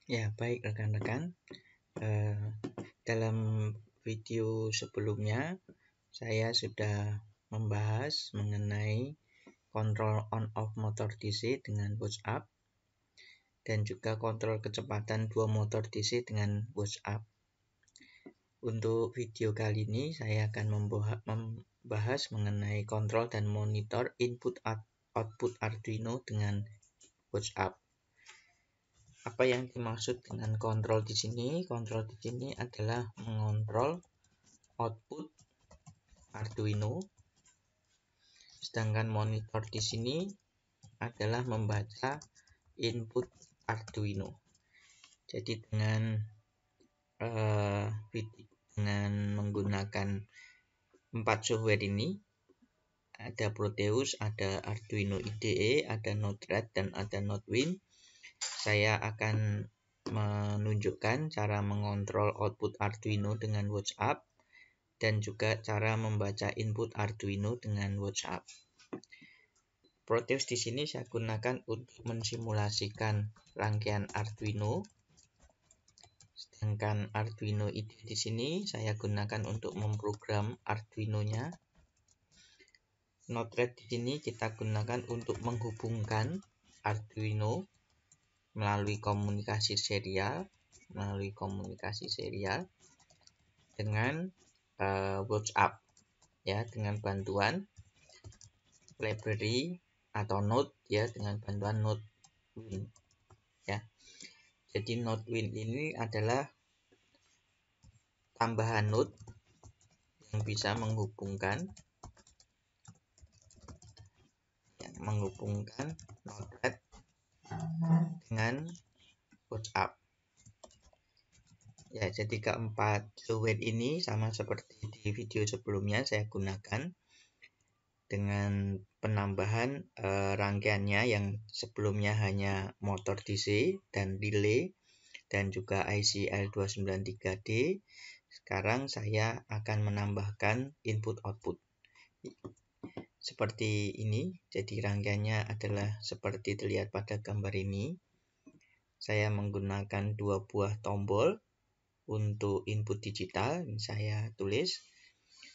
Ya, baik rekan-rekan. Dalam video sebelumnya, saya sudah membahas mengenai kontrol on-off motor DC dengan push up dan juga kontrol kecepatan dua motor DC dengan push up. Untuk video kali ini, saya akan membahas mengenai kontrol dan monitor input-output Arduino dengan push up. Apa yang dimaksud dengan kontrol di sini? Kontrol di sini adalah mengontrol output Arduino, sedangkan monitor di sini adalah membaca input Arduino. Jadi dengan menggunakan 4 software ini, ada Proteus, ada Arduino IDE, ada Node-RED, dan ada Nodewin. Saya akan menunjukkan cara mengontrol output Arduino dengan WhatsApp dan juga cara membaca input Arduino dengan WhatsApp. Proteus di sini saya gunakan untuk mensimulasikan rangkaian Arduino, sedangkan Arduino IDE di sini saya gunakan untuk memprogram Arduino-nya. Node-RED di sini kita gunakan untuk menghubungkan Arduino melalui komunikasi serial dengan WhatsApp, ya, dengan bantuan library atau node, ya, dengan bantuan Nodewin, ya. Jadi Nodewin ini adalah tambahan node yang bisa menghubungkan Node-RED dengan WhatsApp. Ya, jadi keempat software ini sama seperti di video sebelumnya saya gunakan dengan penambahan rangkaiannya yang sebelumnya hanya motor DC dan relay dan juga IC L293D. Sekarang saya akan menambahkan input-output seperti ini. Jadi rangkaiannya adalah seperti terlihat pada gambar ini. Saya menggunakan 2 buah tombol untuk input digital. Ini saya tulis.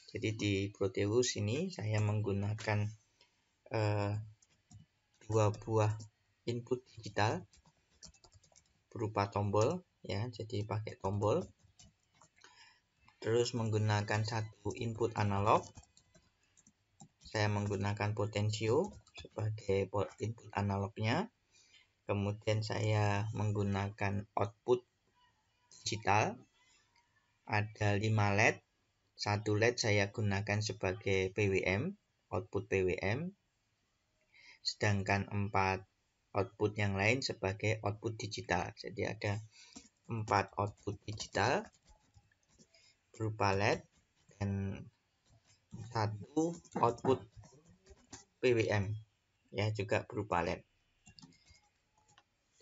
Jadi di Proteus ini saya menggunakan 2 buah input digital berupa tombol, ya. Jadi pakai tombol. Terus menggunakan 1 input analog. Saya menggunakan potensio sebagai input analognya. Kemudian saya menggunakan output digital. Ada 5 LED. 1 LED saya gunakan sebagai PWM, output PWM. Sedangkan 4 output yang lain sebagai output digital. Jadi ada 4 output digital berupa LED dan 1 output PWM, ya, juga berupa LED.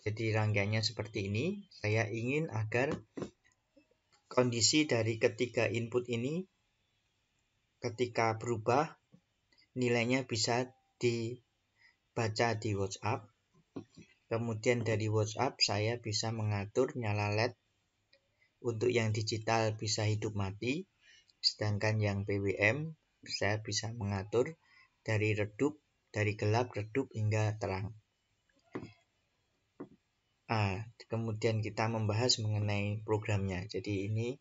Jadi rangkaiannya seperti ini. Saya ingin agar kondisi dari ketiga input ini ketika berubah nilainya bisa dibaca di WhatsApp. Kemudian dari WhatsApp saya bisa mengatur nyala LED. Untuk yang digital bisa hidup mati, sedangkan yang PWM saya bisa mengatur dari gelap, redup hingga terang. Kemudian kita membahas mengenai programnya. Jadi ini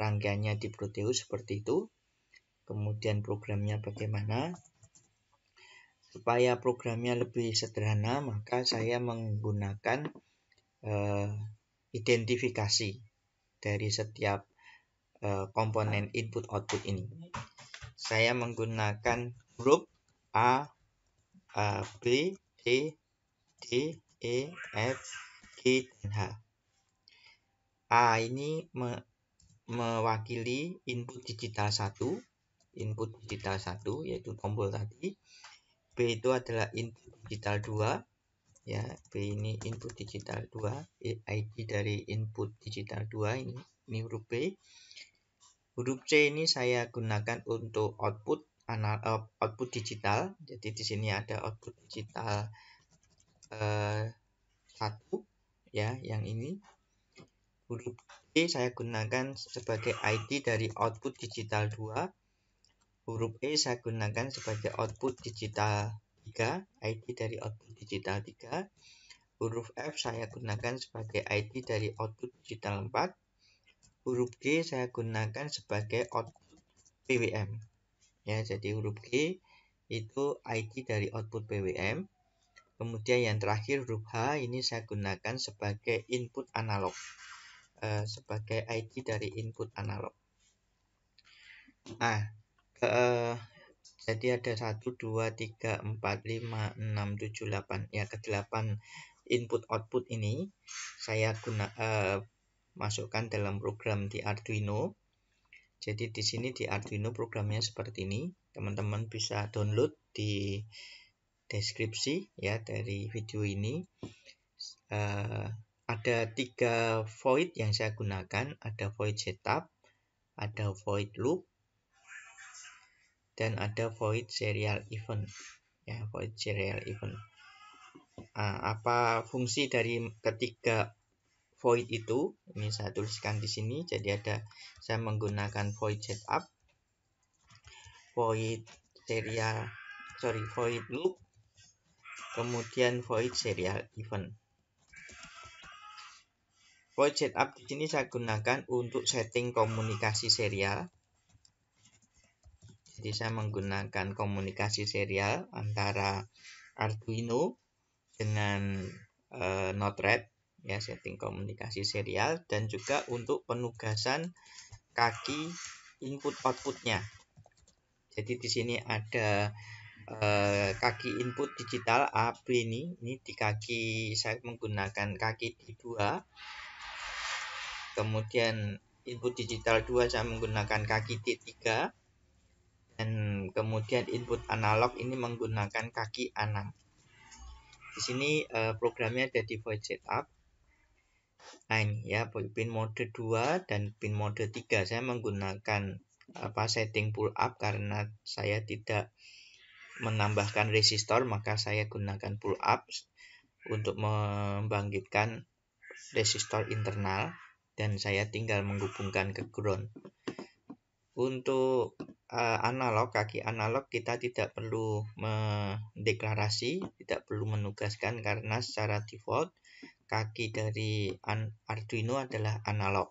rangkaiannya di Proteus seperti itu. Kemudian programnya bagaimana? Supaya programnya lebih sederhana, maka saya menggunakan identifikasi dari setiap komponen input output ini. Saya menggunakan huruf A, B, C, D, E, F, G, dan H. A ini mewakili input digital 1, yaitu tombol tadi. B itu adalah input digital 2, ya. B ini input digital 2, ID dari input digital 2 ini huruf B. Huruf C ini saya gunakan untuk output digital. Jadi di sini ada output digital 1, ya, yang ini. Huruf D saya gunakan sebagai ID dari output digital 2. Huruf E saya gunakan sebagai output digital 3, ID dari output digital 3. Huruf F saya gunakan sebagai ID dari output digital 4. Huruf G saya gunakan sebagai output PWM. Ya, jadi huruf G itu ID dari output PWM. Kemudian yang terakhir huruf H ini saya gunakan sebagai input analog. Sebagai ID dari input analog. Nah, jadi ada 1, 2, 3, 4, 5, 6, 7, 8. Ya, ke-8 input output ini saya masukkan dalam program di Arduino. Jadi di sini di Arduino programnya seperti ini. Teman-teman bisa download di deskripsi ya dari video ini. Ada 3 void yang saya gunakan, ada void setup, ada void loop, dan ada void serial event. Ya, void serial event. Apa fungsi dari ketiga void itu? Ini saya tuliskan di sini. Jadi saya menggunakan void setup, void loop, kemudian void serial event. Void setup di sini saya gunakan untuk setting komunikasi serial. Jadi saya menggunakan komunikasi serial antara Arduino dengan Node-RED, ya, setting komunikasi serial, dan juga untuk penugasan kaki input outputnya. Jadi di sini ada kaki input digital A, B ini di kaki saya menggunakan kaki D2. Kemudian input digital 2 saya menggunakan kaki D3, dan kemudian input analog ini menggunakan kaki A6. Di sini programnya ada di void setup. Nah, ini ya, pin mode 2 dan pin mode 3 saya menggunakan setting pull up karena saya tidak menambahkan resistor, maka saya gunakan pull up untuk membangkitkan resistor internal, dan saya tinggal menghubungkan ke ground. Untuk analog, kaki analog kita tidak perlu mendeklarasi, tidak perlu menugaskan karena secara default kaki dari Arduino adalah analog,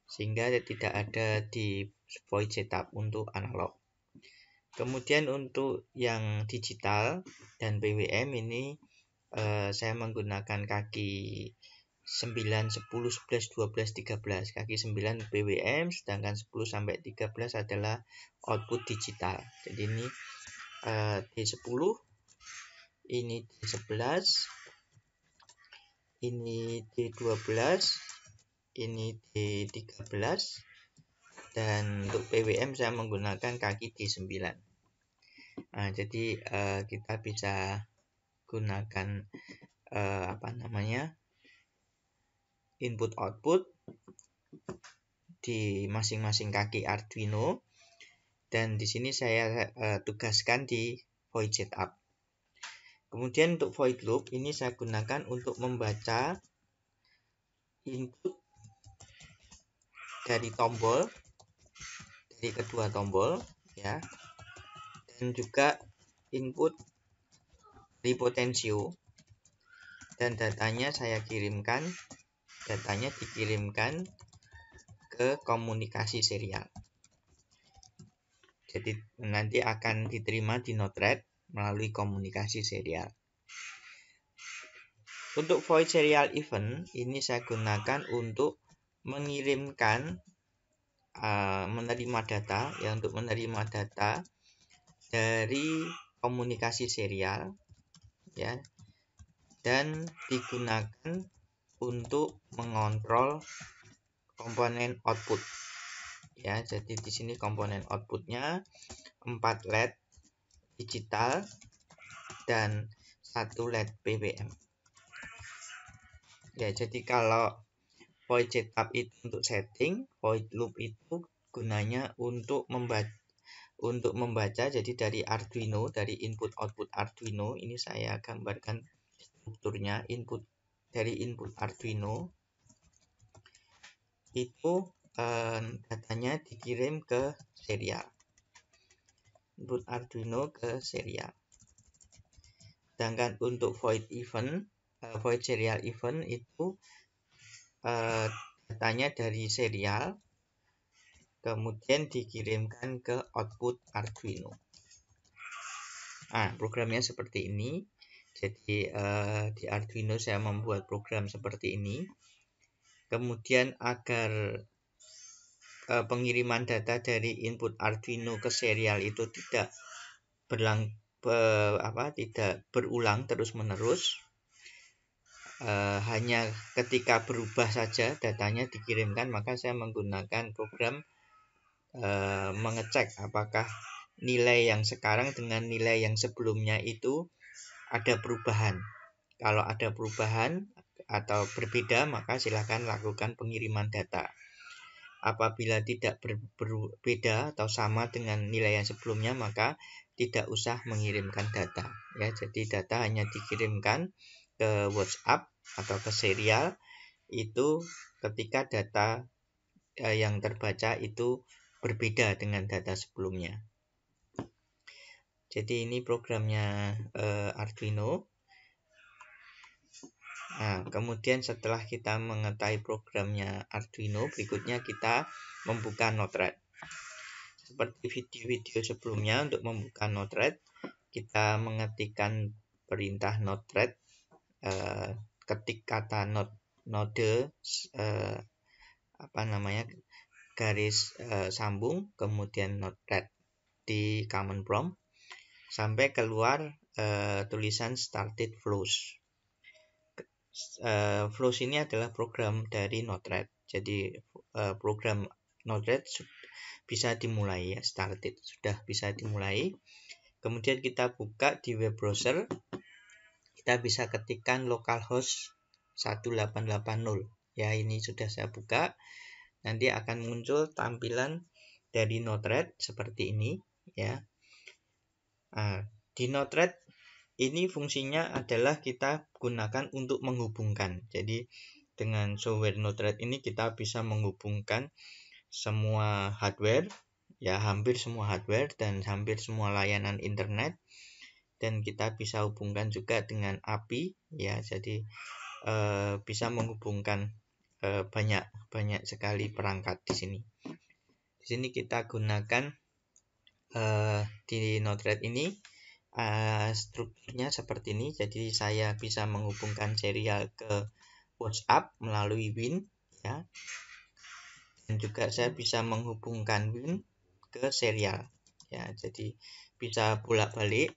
sehingga tidak ada di void setup untuk analog. Kemudian untuk yang digital dan PWM ini saya menggunakan kaki 9, 10, 11, 12, 13. Kaki 9 PWM, sedangkan 10 sampai 13 adalah output digital. Jadi ini D10, ini D11, ini D12, ini D13, dan untuk PWM saya menggunakan kaki D9. Nah, jadi kita bisa gunakan input output di masing-masing kaki Arduino, dan di sini saya tugaskan di void setup. Kemudian untuk void loop ini saya gunakan untuk membaca input dari tombol, dari kedua tombol, ya, dan juga input dari potensio, dan datanya dikirimkan ke komunikasi serial. Jadi nanti akan diterima di Node-RED melalui komunikasi serial. Untuk void serial event ini saya gunakan untuk mengirimkan menerima data, ya, untuk menerima data dari komunikasi serial, ya, dan digunakan untuk mengontrol komponen output. Ya, jadi di sini komponen outputnya 4 LED digital dan 1 LED PWM. Ya, jadi kalau void setup itu untuk setting, void loop itu gunanya untuk membaca. Jadi dari Arduino, dari input output Arduino ini saya gambarkan strukturnya. Input dari input Arduino itu datanya dikirim ke serial. Input Arduino ke serial. Sedangkan untuk void serial event itu datanya dari serial kemudian dikirimkan ke output Arduino. Nah, programnya seperti ini. Jadi di Arduino saya membuat program seperti ini. Kemudian agar pengiriman data dari input Arduino ke serial itu tidak berulang terus-menerus, hanya ketika berubah saja datanya dikirimkan, maka saya menggunakan program mengecek apakah nilai yang sekarang dengan nilai yang sebelumnya itu ada perubahan. Kalau ada perubahan atau berbeda, maka silakan lakukan pengiriman data. Apabila tidak berbeda atau sama dengan nilai yang sebelumnya, maka tidak usah mengirimkan data. Ya, jadi data hanya dikirimkan ke WhatsApp atau ke serial itu ketika data yang terbaca itu berbeda dengan data sebelumnya. Jadi ini programnya Arduino. Nah, kemudian setelah kita mengetahui programnya Arduino, berikutnya kita membuka Node-RED. Seperti video-video sebelumnya, untuk membuka Node-RED, kita mengetikkan perintah Node-RED, ketik kata node garis sambung, kemudian Node-RED di command prompt sampai keluar tulisan started flows. Flows ini adalah program dari Node-RED. Jadi program Node-RED bisa dimulai, ya, started sudah bisa dimulai. Kemudian kita buka di web browser, kita bisa ketikkan localhost 1880. Ya, ini sudah saya buka. Nanti akan muncul tampilan dari Node-RED seperti ini, ya. Nah, di Node-RED ini fungsinya adalah kita gunakan untuk menghubungkan. Jadi dengan software Node-RED ini kita bisa menghubungkan semua hardware, ya, hampir semua hardware dan hampir semua layanan internet, dan kita bisa hubungkan juga dengan API, ya. Jadi bisa menghubungkan banyak sekali perangkat di sini. Di sini kita gunakan di Node-RED ini strukturnya seperti ini. Jadi saya bisa menghubungkan serial ke WhatsApp melalui Win, ya. Dan juga saya bisa menghubungkan Win ke serial, ya. Jadi bisa bolak-balik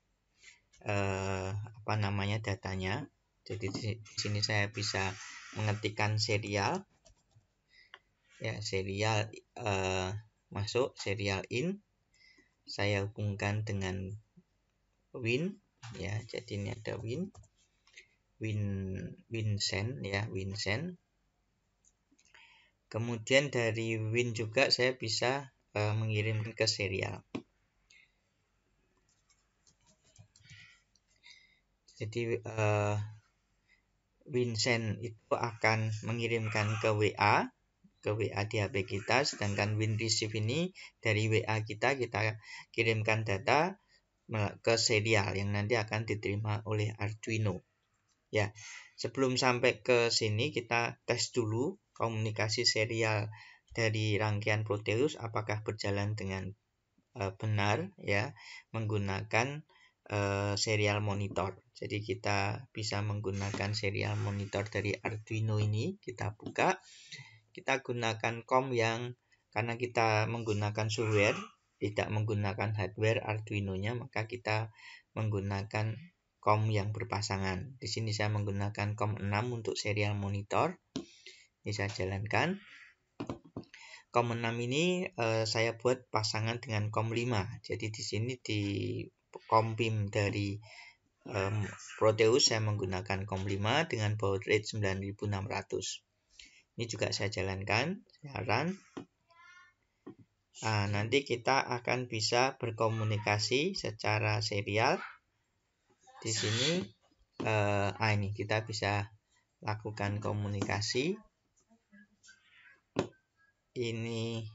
datanya. Jadi di sini saya bisa mengetikkan serial, ya, serial masuk, serial in, saya hubungkan dengan Win, ya. Jadi ini ada Win send, ya, Win send. Kemudian dari Win juga saya bisa mengirimkan ke serial. Jadi Win send itu akan mengirimkan ke WA di HP kita, sedangkan Win receive ini dari WA kita kirimkan data ke serial yang nanti akan diterima oleh Arduino. Ya, sebelum sampai ke sini kita tes dulu komunikasi serial dari rangkaian Proteus apakah berjalan dengan benar, ya, menggunakan serial monitor. Jadi kita bisa menggunakan serial monitor dari Arduino ini, kita buka, kita gunakan COM yang, karena kita menggunakan software tidak menggunakan hardware Arduino-nya, maka kita menggunakan COM yang berpasangan. Di sini saya menggunakan COM 6 untuk serial monitor. Ini saya jalankan. COM 6 ini saya buat pasangan dengan COM 5. Jadi di sini di COM PIM dari Proteus saya menggunakan COM 5 dengan baud rate 9600. Ini juga saya jalankan, saya run. Nah, nanti kita akan bisa berkomunikasi secara serial. Di sini ini kita bisa lakukan komunikasi. Ini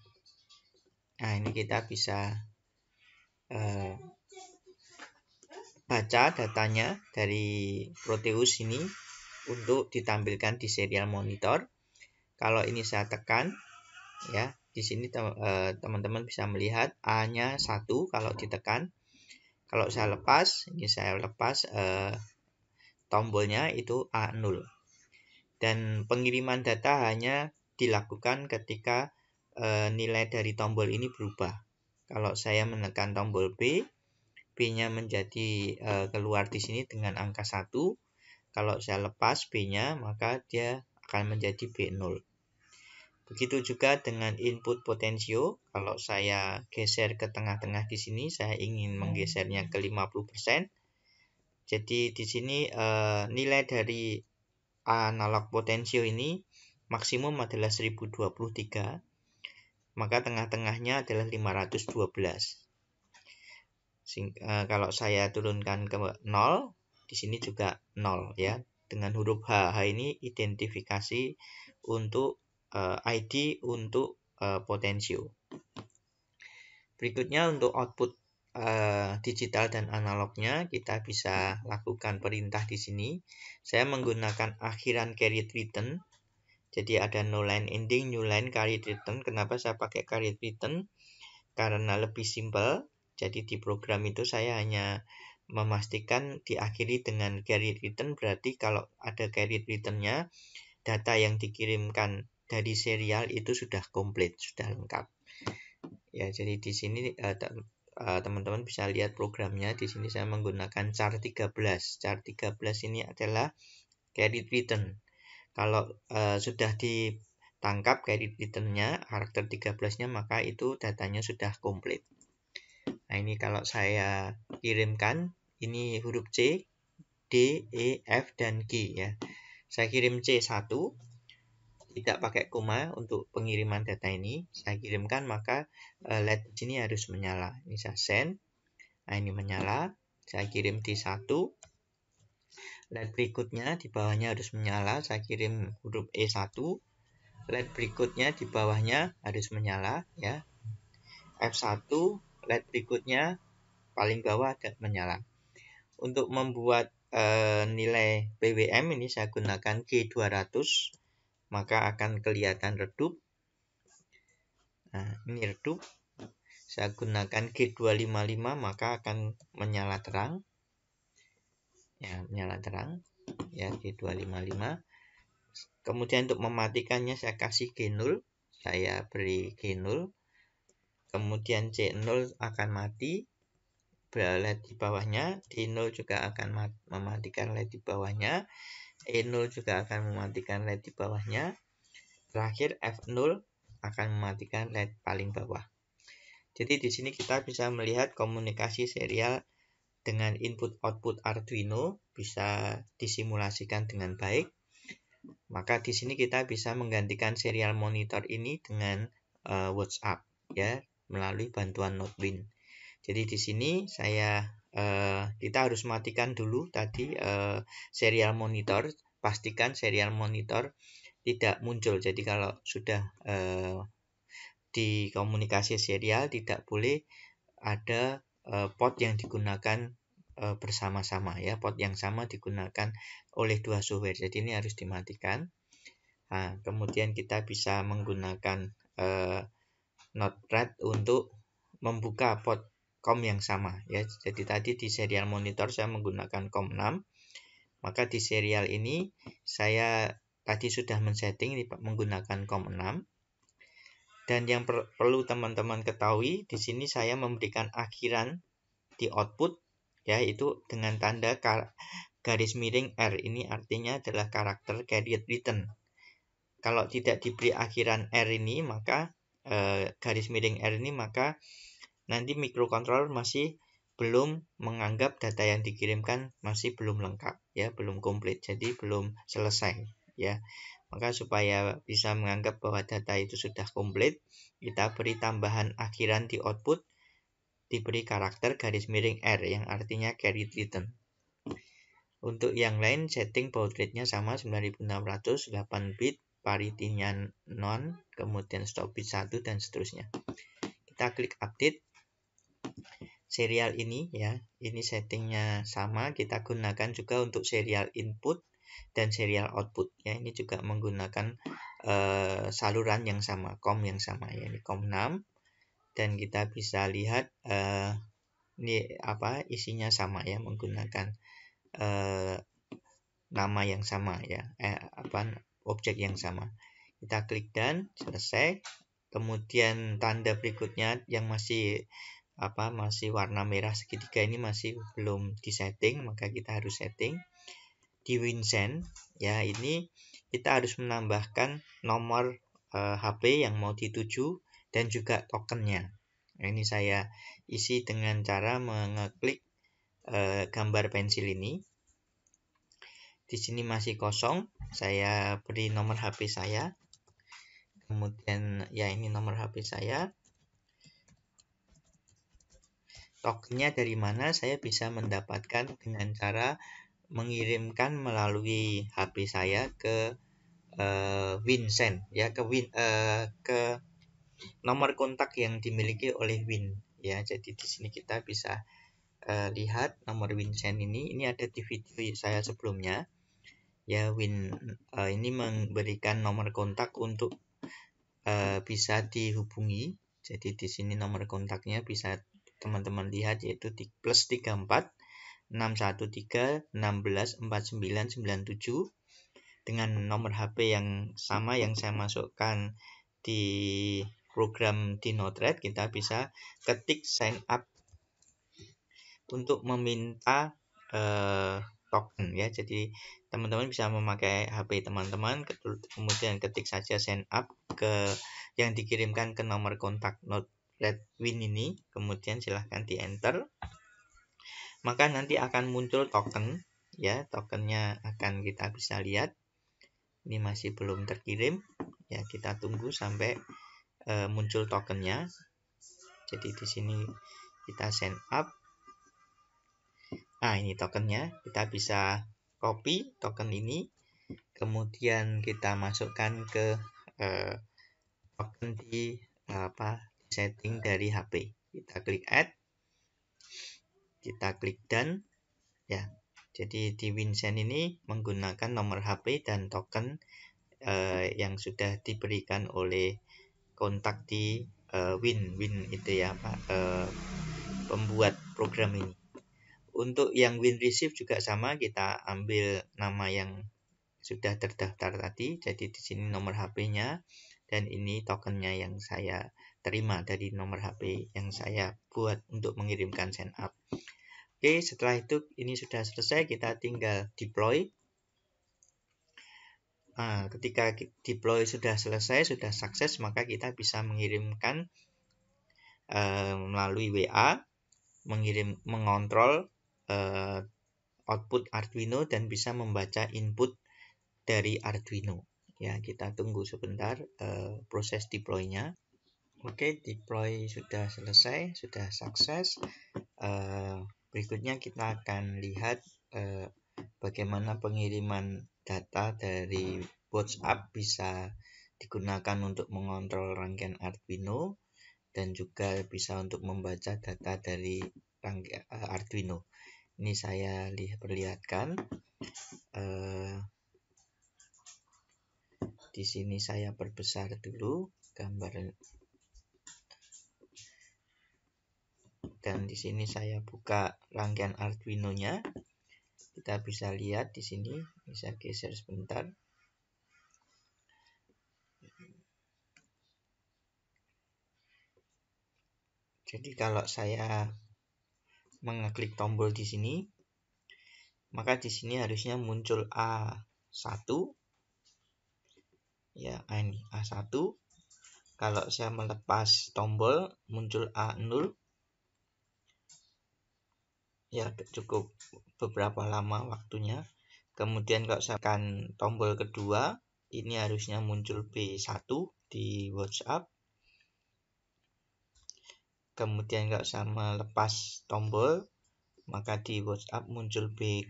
kita bisa baca datanya dari Proteus ini untuk ditampilkan di serial monitor. Kalau ini saya tekan, ya, di sini teman-teman bisa melihat A-nya 1 kalau ditekan. Kalau saya lepas, ini saya lepas tombolnya itu A0. Dan pengiriman data hanya dilakukan ketika nilai dari tombol ini berubah. Kalau saya menekan tombol B, B-nya menjadi keluar di sini dengan angka 1. Kalau saya lepas B-nya, maka dia akan menjadi B0. Begitu juga dengan input potensio. Kalau saya geser ke tengah-tengah di sini, saya ingin menggesernya ke 50%. Jadi di sini nilai dari analog potensio ini maksimum adalah 1023. Maka tengah-tengahnya adalah 512. Kalau saya turunkan ke 0, di sini juga 0 ya. Dengan huruf H. H ini identifikasi untuk ID untuk potensio. Berikutnya untuk output digital dan analognya, kita bisa lakukan perintah di sini. Saya menggunakan akhiran carried return. Jadi ada no line ending, new line, carried return. Kenapa saya pakai carried return? Karena lebih simpel. Jadi di program itu saya hanya memastikan diakhiri dengan carried return. Berarti kalau ada carried return-nya, data yang dikirimkan dari serial itu sudah komplit, sudah lengkap. Ya, jadi di sini teman-teman bisa lihat programnya. Di sini saya menggunakan char 13. Char 13 ini adalah carried return. Kalau sudah ditangkap carried return-nya, karakter 13-nya, maka itu datanya sudah komplit. Nah, ini kalau saya kirimkan, ini huruf C, D, E, F, dan G ya. Saya kirim C1, tidak pakai koma untuk pengiriman data ini. Saya kirimkan, maka LED di sini harus menyala. Ini saya send. Nah, ini menyala. Saya kirim D1. LED berikutnya di bawahnya harus menyala. Saya kirim huruf E1. LED berikutnya di bawahnya harus menyala ya. F1, LED berikutnya paling bawah ada menyala. Untuk membuat nilai PWM ini saya gunakan G200, maka akan kelihatan redup. Nah, ini redup. Saya gunakan G255, maka akan menyala terang. Ya, menyala terang. Ya, G255. Kemudian untuk mematikannya saya kasih G0. Saya beri G0. Kemudian C0 akan mati. LED di bawahnya, D0 juga akan mematikan LED di bawahnya, E0 juga akan mematikan LED di bawahnya, terakhir F0 akan mematikan LED paling bawah. Jadi di sini kita bisa melihat komunikasi serial dengan input-output Arduino bisa disimulasikan dengan baik. Maka di sini kita bisa menggantikan serial monitor ini dengan WhatsApp ya, melalui bantuan Nodewin. Jadi di sini kita harus matikan dulu tadi serial monitor, pastikan serial monitor tidak muncul. Jadi kalau sudah di komunikasi serial tidak boleh ada port yang digunakan bersama-sama ya, port yang sama digunakan oleh dua software. Jadi ini harus dimatikan. Nah, kemudian kita bisa menggunakan Notepad untuk membuka port COM yang sama ya. Jadi tadi di serial monitor saya menggunakan COM 6. Maka di serial ini saya tadi sudah men-setting menggunakan COM 6. Dan yang perlu teman-teman ketahui, di sini saya memberikan akhiran di output yaitu dengan tanda garis miring R. Ini artinya adalah karakter carried return. Kalau tidak diberi akhiran R ini, maka garis miring R ini, maka nanti microcontroller masih belum menganggap data yang dikirimkan masih belum lengkap ya, belum komplit, jadi belum selesai ya. Maka supaya bisa menganggap bahwa data itu sudah komplit, kita beri tambahan akhiran di output, diberi karakter garis miring R yang artinya carried return. Untuk yang lain setting baud rate-nya sama 9600, 8 bit, parity-nya non, kemudian stop bit 1 dan seterusnya. Kita klik update. Serial ini ya, ini settingnya sama, kita gunakan juga untuk serial input dan serial output ya. Ini juga menggunakan saluran yang sama, COM yang sama ya, ini COM 6, dan kita bisa lihat ini apa isinya sama ya, menggunakan nama yang sama ya, objek yang sama. Kita klik dan selesai. Kemudian tanda berikutnya yang masih warna merah segitiga ini masih belum disetting, maka kita harus setting di WinSend ya. Ini kita harus menambahkan nomor HP yang mau dituju dan juga tokennya. Nah, ini saya isi dengan cara mengeklik gambar pensil ini. Di sini masih kosong, saya beri nomor HP saya. Kemudian ya, ini nomor HP saya. Tokennya dari mana? Saya bisa mendapatkan dengan cara mengirimkan melalui HP saya ke WinSend ya, ke nomor kontak yang dimiliki oleh Win ya. Jadi di sini kita bisa lihat nomor WinSend ini ada di video saya sebelumnya ya. Ini memberikan nomor kontak untuk bisa dihubungi. Jadi di sini nomor kontaknya bisa teman-teman lihat, yaitu di +34 613 16 49 97 dengan nomor HP yang sama yang saya masukkan di program di Node-RED. Kita bisa ketik sign up untuk meminta token ya. Jadi teman-teman bisa memakai HP teman-teman, kemudian ketik saja sign up ke yang dikirimkan ke nomor kontak Node-RED Win ini, kemudian silahkan di enter, maka nanti akan muncul token ya. Tokennya akan kita bisa lihat, ini masih belum terkirim ya, kita tunggu sampai muncul tokennya. Jadi di sini kita sign up. Nah, ini tokennya, kita bisa copy token ini, kemudian kita masukkan ke token di setting dari HP. Kita klik add, kita klik done ya. Jadi di WinSend ini menggunakan nomor HP dan token yang sudah diberikan oleh kontak di Win itu ya, pembuat program ini. Untuk yang WinReceive juga sama, kita ambil nama yang sudah terdaftar tadi. Jadi di sini nomor HP-nya dan ini tokennya yang saya terima dari nomor HP yang saya buat untuk mengirimkan sign up. Oke, setelah itu ini sudah selesai, kita tinggal deploy. Nah, ketika deploy sudah selesai, sudah sukses, maka kita bisa mengirimkan melalui WA, mengontrol output Arduino dan bisa membaca input dari Arduino ya. Kita tunggu sebentar proses deploy-nya. Oke, deploy sudah selesai, sudah sukses. Berikutnya kita akan lihat bagaimana pengiriman data dari WhatsApp bisa digunakan untuk mengontrol rangkaian Arduino dan juga bisa untuk membaca data dari Arduino. Ini saya perlihatkan. Di sini saya perbesar dulu gambar, dan di sini saya buka rangkaian Arduino-nya. Kita bisa lihat di sini, bisa geser sebentar. Jadi kalau saya mengeklik tombol di sini, maka di sini harusnya muncul A1 ya, ini A1. Kalau saya melepas tombol muncul A0 ya, cukup beberapa lama waktunya. Kemudian kalau saya tekan tombol kedua, ini harusnya muncul B1 di WhatsApp. Kemudian kalau saya melepas tombol, maka di WhatsApp muncul B,0.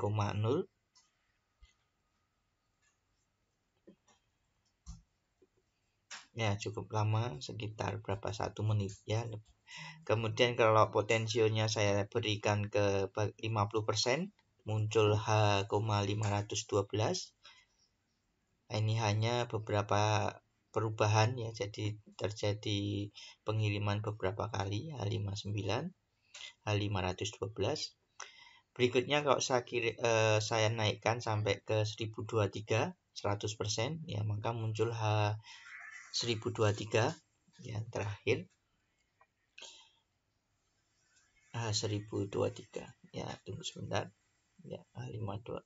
Ya, cukup lama, sekitar berapa 1 menit ya. Kemudian kalau potensionya saya berikan ke 50%, muncul H,512. Ini hanya beberapa perubahan ya, jadi terjadi pengiriman beberapa kali H59, H512. Berikutnya kalau saya naikkan sampai ke 1023 100% ya, maka muncul H1023 ya, terakhir H1023 ya. Tunggu sebentar ya, H52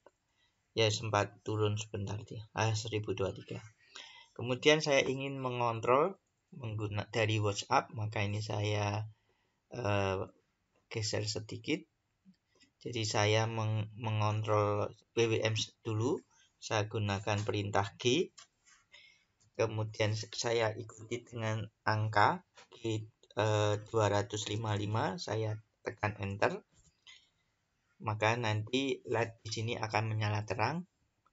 ya, sempat turun sebentar dia, H1023. Kemudian saya ingin mengontrol menggunakan dari WhatsApp, maka ini saya geser sedikit. Jadi saya mengontrol BWM dulu, saya gunakan perintah G, kemudian saya ikuti dengan angka G 255, saya tekan enter, maka nanti LED di sini akan menyala terang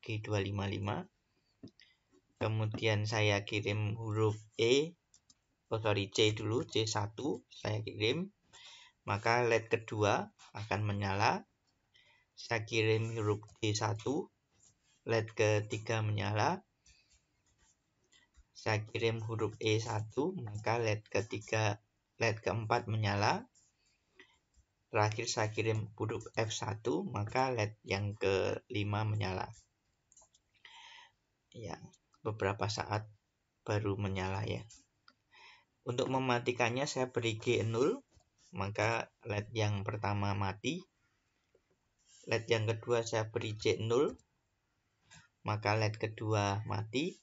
G255. Kemudian saya kirim huruf C dulu, C1 saya kirim, maka LED kedua akan menyala. Saya kirim huruf D1, LED ketiga menyala. Saya kirim huruf E1, maka LED keempat menyala. Terakhir saya kirim huruf F1, maka LED yang kelima menyala. Ya, beberapa saat baru menyala ya. Untuk mematikannya saya beri G0, maka LED yang pertama mati. LED yang kedua saya beri J0, maka LED kedua mati.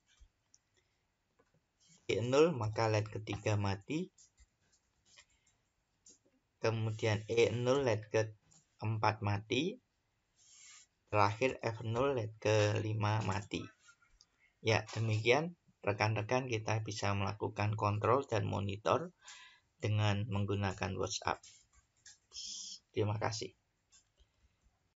G0, maka LED ketiga mati. Kemudian E0, LED keempat mati. Terakhir F0, LED kelima mati. Ya, demikian rekan-rekan kita bisa melakukan kontrol dan monitor dengan menggunakan WhatsApp. Terima kasih.